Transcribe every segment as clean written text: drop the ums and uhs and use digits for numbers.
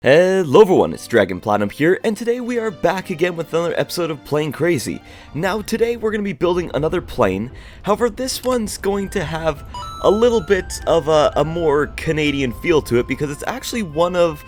Hello everyone, it's dragonplatinum here, and today we are back again with another episode of Plane Crazy. Now today we're going to be building another plane, however this one's going to have a little bit of a more Canadian feel to it because it's actually one of,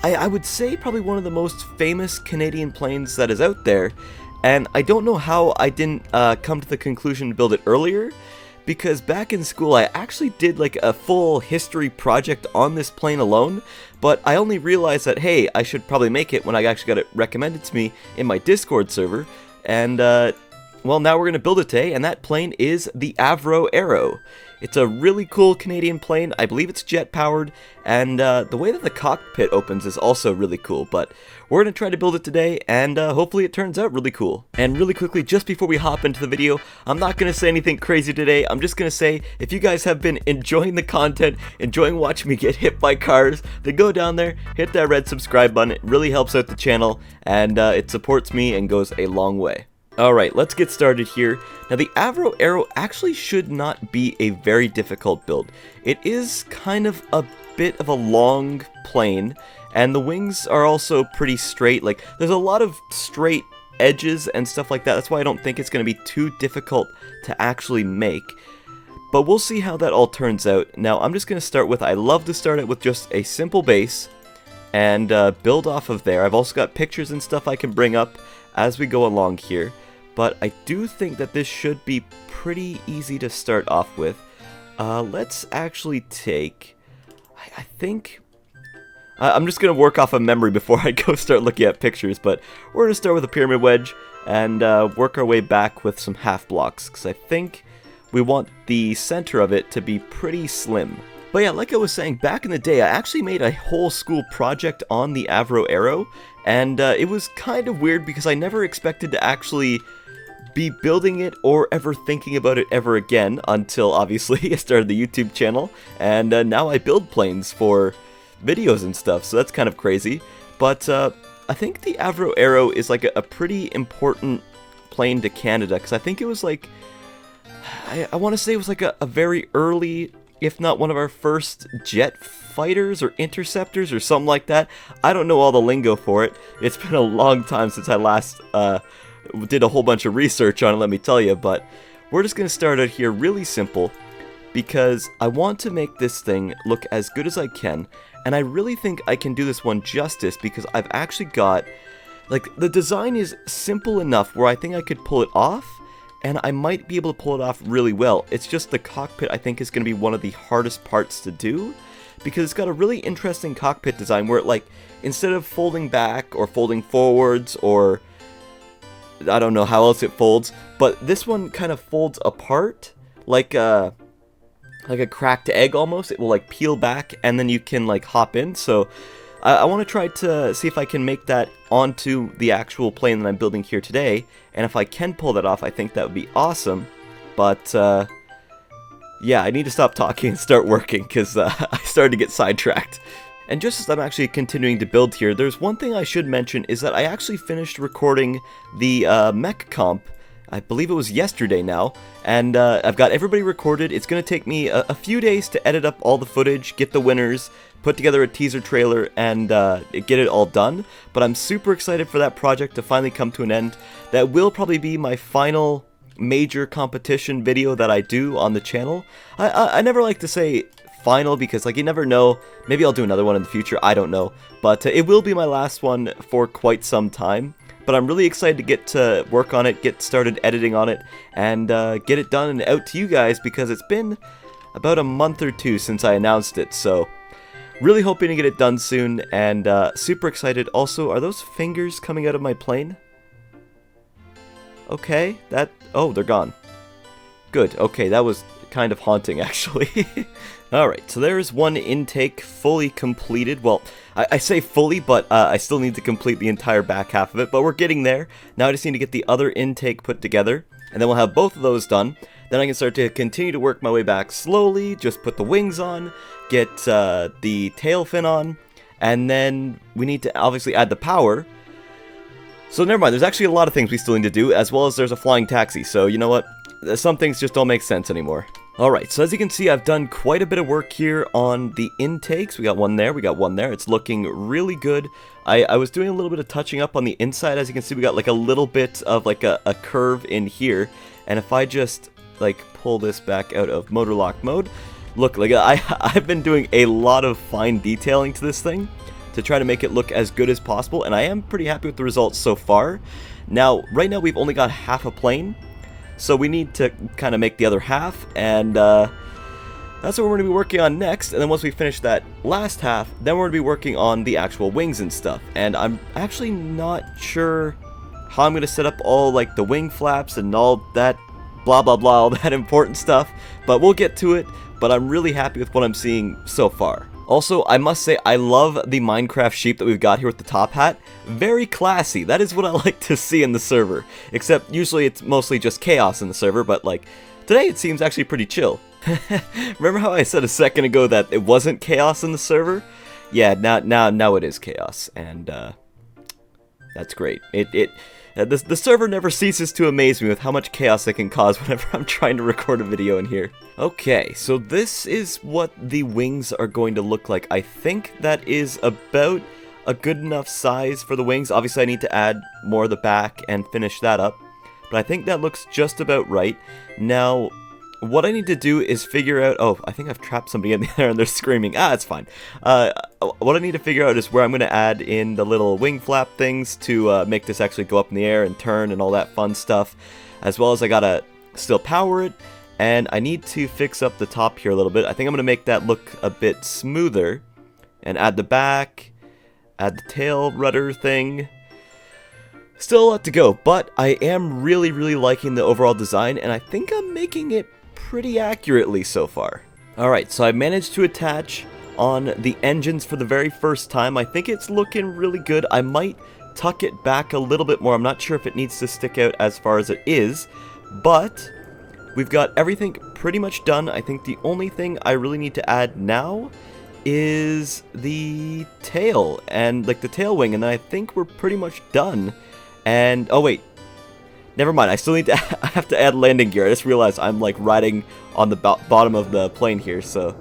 I would say probably one of the most famous Canadian planes that is out there, and I don't know how I didn't come to the conclusion to build it earlier, because back in school I actually did like a full history project on this plane alone, but I only realized that, hey, I should probably make it when I actually got it recommended to me in my Discord server, and well, now we're going to build it today, and that plane is the Avro Arrow. It's a really cool Canadian plane. I believe it's jet powered, and the way that the cockpit opens is also really cool, but we're going to try to build it today, and hopefully it turns out really cool. And really quickly, just before we hop into the video, I'm not going to say anything crazy today. I'm just going to say, if you guys have been enjoying the content, enjoying watching me get hit by cars, then go down there, hit that red subscribe button. It really helps out the channel, and it supports me and goes a long way. Alright, let's get started here. Now the Avro Arrow actually should not be a very difficult build. It is kind of a bit of a long plane, and the wings are also pretty straight. Like, there's a lot of straight edges and stuff like that. That's why I don't think it's going to be too difficult to actually make. But we'll see how that all turns out. Now I'm just going to start with, I love to start it with just a simple base and build off of there. I've also got pictures and stuff I can bring up as we go along here. But I do think that this should be pretty easy to start off with. Let's actually take, I think, I'm just going to work off of memory before I go start looking at pictures, but we're going to start with a pyramid wedge and work our way back with some half blocks, because I think we want the center of it to be pretty slim. But yeah, like I was saying, back in the day, I actually made a whole school project on the Avro Arrow, and it was kind of weird because I never expected to actually be building it or ever thinking about it ever again until obviously I started the YouTube channel, and now I build planes for videos and stuff, so that's kind of crazy. But I think the Avro Arrow is like a pretty important plane to Canada, because I think it was like, I want to say it was like a very early, if not one of our first jet fighters or interceptors or something like that. I don't know all the lingo for it. It's been a long time since I last did a whole bunch of research on it, let me tell you, but we're just going to start out here really simple because I want to make this thing look as good as I can, and I really think I can do this one justice because I've actually got, like, the design is simple enough where I think I could pull it off, and I might be able to pull it off really well. It's just the cockpit I think is going to be one of the hardest parts to do, because it's got a really interesting cockpit design where it, like, instead of folding back or folding forwards, or I don't know how else it folds, but this one kind of folds apart like a cracked egg almost. It will like peel back and then you can like hop in. So I want to try to see if I can make that onto the actual plane that I'm building here today, and if I can pull that off, I think that would be awesome. But yeah, I need to stop talking and start working because I started to get sidetracked. And just as I'm actually continuing to build here, there's one thing I should mention, is that I actually finished recording the mech comp. I believe it was yesterday now, and I've got everybody recorded. It's going to take me a few days to edit up all the footage, get the winners, put together a teaser trailer, and get it all done. But I'm super excited for that project to finally come to an end. That will probably be my final major competition video that I do on the channel. I never like to say final because, like, you never know, maybe I'll do another one in the future, I don't know, but it will be my last one for quite some time. But I'm really excited to get to work on it, get started editing on it, and get it done and out to you guys, because it's been about a month or two since I announced it, so really hoping to get it done soon, and super excited. Also, are those fingers coming out of my plane? Okay, oh, they're gone. Good, okay, that was kind of haunting, actually. Alright, so there's one intake fully completed. Well, I say fully, but I still need to complete the entire back half of it, but we're getting there. Now I just need to get the other intake put together, and then we'll have both of those done. Then I can start to continue to work my way back slowly, just put the wings on, get the tail fin on, and then we need to obviously add the power. So never mind, there's actually a lot of things we still need to do, as well as there's a flying taxi, so you know what? Some things just don't make sense anymore. Alright, so as you can see, I've done quite a bit of work here on the intakes. We got one there, we got one there. It's looking really good. I was doing a little bit of touching up on the inside. As you can see, we got like a little bit of like a curve in here. And if I just like pull this back out of motor lock mode, look, like I've been doing a lot of fine detailing to this thing to try to make it look as good as possible. And I am pretty happy with the results so far. Now, right now we've only got half a plane. So we need to kind of make the other half, and that's what we're going to be working on next. And then once we finish that last half, then we're going to be working on the actual wings and stuff. And I'm actually not sure how I'm going to set up all like the wing flaps and all that blah blah blah, all that important stuff. But we'll get to it. But I'm really happy with what I'm seeing so far. Also, I must say, I love the Minecraft sheep that we've got here with the top hat. Very classy. That is what I like to see in the server. Except, usually it's mostly just chaos in the server, but like, today it seems actually pretty chill. Remember how I said a second ago that it wasn't chaos in the server? Yeah, now it is chaos, and that's great. The server never ceases to amaze me with how much chaos it can cause whenever I'm trying to record a video in here. Okay, so this is what the wings are going to look like. I think that is about a good enough size for the wings. Obviously, I need to add more of the back and finish that up, but I think that looks just about right. Now, what I need to do is figure out... Oh, I think I've trapped somebody in there and they're screaming. Ah, it's fine. What I need to figure out is where I'm going to add in the little wing flap things to make this actually go up in the air and turn and all that fun stuff. As well as I gotta still power it. And I need to fix up the top here a little bit. I think I'm going to make that look a bit smoother. And add the back. Add the tail rudder thing. Still a lot to go, but I am really liking the overall design. And I think I'm making it pretty accurately so far. Alright, so I managed to attach on the engines for the very first time. I think it's looking really good. I might tuck it back a little bit more. I'm not sure if it needs to stick out as far as it is, but we've got everything pretty much done. I think the only thing I really need to add now is the tail and like the tail wing, and then I think we're pretty much done. And oh wait, never mind, I still need to I have to add landing gear. I just realized I'm like riding on the bottom of the plane here, so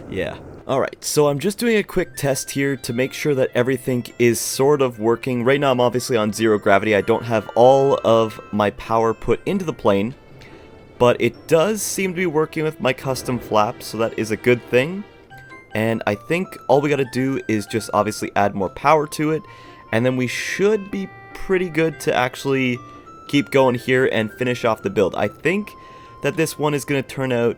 yeah. Alright, so I'm just doing a quick test here to make sure that everything is sort of working. Right now I'm obviously on 0 gravity. I don't have all of my power put into the plane, but it does seem to be working with my custom flaps, so that is a good thing. And I think all we gotta do is just obviously add more power to it, and then we should be pretty good to actually keep going here and finish off the build. I think that this one is going to turn out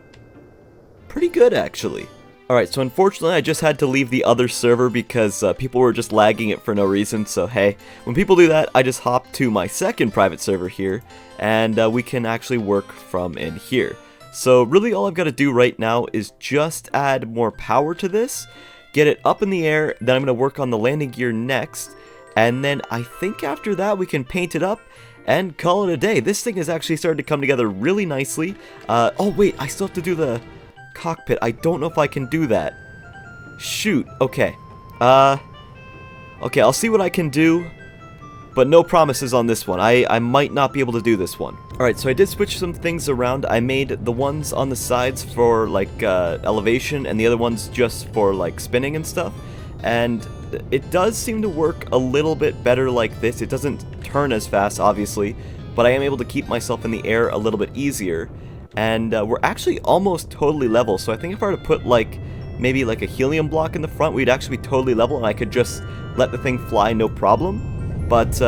pretty good, actually. Alright, so unfortunately I just had to leave the other server because people were just lagging it for no reason, so hey, when people do that, I just hop to my second private server here, and we can actually work from in here. So really all I've got to do right now is just add more power to this, get it up in the air, then I'm going to work on the landing gear next, and then I think after that we can paint it up and call it a day. This thing has actually started to come together really nicely. Oh wait, I still have to do the cockpit. I don't know if I can do that. Shoot, okay. Okay, I'll see what I can do, but no promises on this one. I might not be able to do this one. Alright, so I did switch some things around. I made the ones on the sides for like elevation and the other ones just for like spinning and stuff. And it does seem to work a little bit better like this. It doesn't turn as fast, obviously, but I am able to keep myself in the air a little bit easier. And we're actually almost totally level, so I think if I were to put like maybe like a helium block in the front, we'd actually be totally level and I could just let the thing fly no problem. But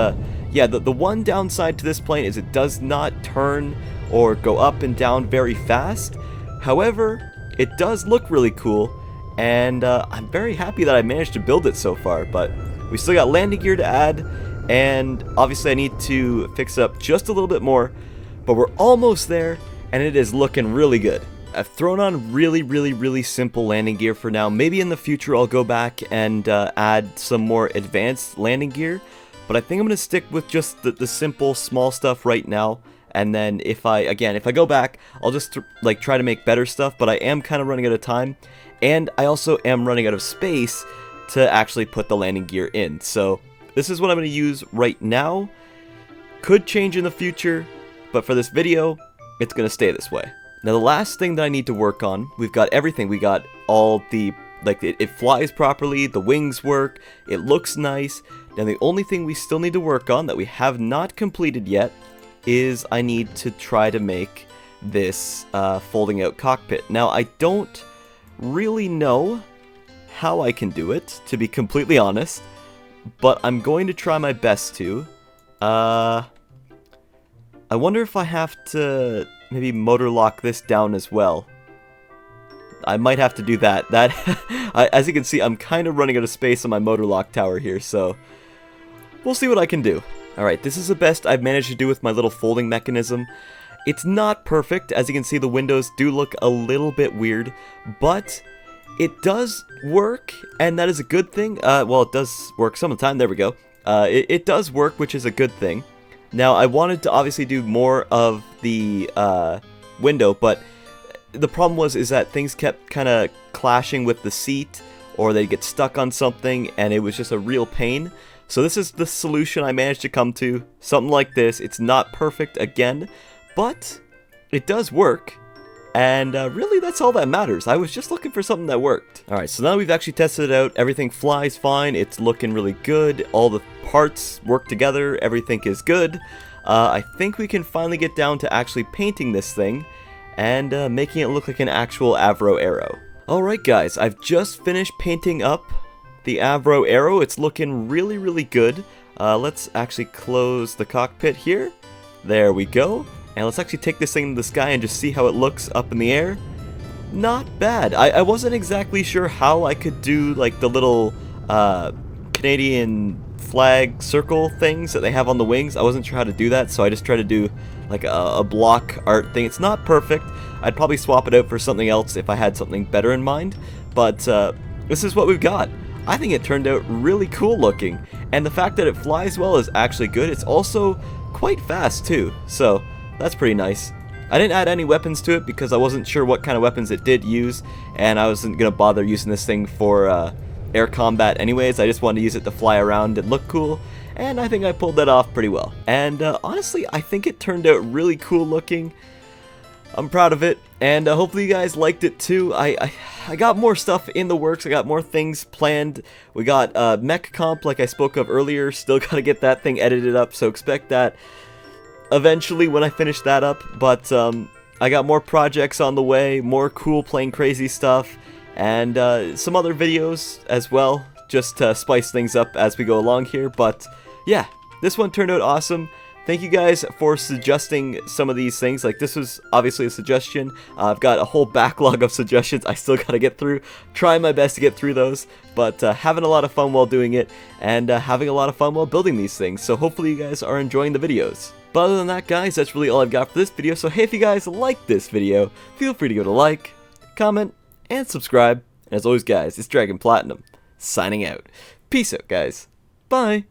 yeah, the one downside to this plane is it does not turn or go up and down very fast. However, it does look really cool. And I'm very happy that I managed to build it so far, but we still got landing gear to add, and obviously I need to fix up just a little bit more, but we're almost there, and it is looking really good. I've thrown on really simple landing gear for now. Maybe in the future I'll go back and add some more advanced landing gear, but I think I'm going to stick with just the simple small stuff right now. And then if I go back, I'll just like try to make better stuff, but I am kind of running out of time. And I also am running out of space to actually put the landing gear in. So this is what I'm going to use right now. Could change in the future, but for this video, it's going to stay this way. Now the last thing that I need to work on, we've got everything. We got all the, like, it flies properly, the wings work, it looks nice. Now the only thing we still need to work on that we have not completed yet is I need to try to make this folding out cockpit. Now I don't really know how I can do it, to be completely honest, but I'm going to try my best to. I wonder if I have to maybe motor lock this down as well. I might have to do that. As you can see, I'm kind of running out of space on my motor lock tower here, so we'll see what I can do. Alright, this is the best I've managed to do with my little folding mechanism. It's not perfect. As you can see, the windows do look a little bit weird, but it does work, and that is a good thing. Well, it does work some of the time. There we go. It does work, which is a good thing. Now, I wanted to obviously do more of the window, but the problem is that things kept kind of clashing with the seat, or they'd get stuck on something, and it was just a real pain. So this is the solution I managed to come to. Something like this. It's not perfect again, but it does work. And really, that's all that matters. I was just looking for something that worked. Alright, so now we've actually tested it out. Everything flies fine. It's looking really good. All the parts work together. Everything is good. I think we can finally get down to actually painting this thing and making it look like an actual Avro arrow. Alright guys, I've just finished painting up the Avro arrow. It's looking really, really good. Let's actually close the cockpit here. There we go. And let's actually take this thing to the sky and just see how it looks up in the air. Not bad. I wasn't exactly sure how I could do like the little Canadian flag circle things that they have on the wings. I wasn't sure how to do that, so I just tried to do like a block art thing. It's not perfect. I'd probably swap it out for something else if I had something better in mind. But this is what we've got. I think it turned out really cool looking. And the fact that it flies well is actually good. It's also quite fast too. So that's pretty nice. I didn't add any weapons to it because I wasn't sure what kind of weapons it did use, and I wasn't going to bother using this thing for air combat anyways. I just wanted to use it to fly around and look cool, and I think I pulled that off pretty well. And honestly, I think it turned out really cool looking. I'm proud of it, and hopefully you guys liked it too. I got more stuff in the works. I got more things planned. We got mech comp like I spoke of earlier. Still got to get that thing edited up, so expect that eventually when I finish that up. But I got more projects on the way, more cool playing crazy stuff, and some other videos as well, just to spice things up as we go along here. But yeah, this one turned out awesome. Thank you guys for suggesting some of these things. Like, this was obviously a suggestion. I've got a whole backlog of suggestions I still gotta get through. Trying my best to get through those, but having a lot of fun while doing it, and having a lot of fun while building these things. So hopefully you guys are enjoying the videos. But other than that, guys, that's really all I've got for this video. So hey, if you guys like this video, feel free to go to like, comment, and subscribe. And as always, guys, it's Dragon Platinum, signing out. Peace out, guys. Bye.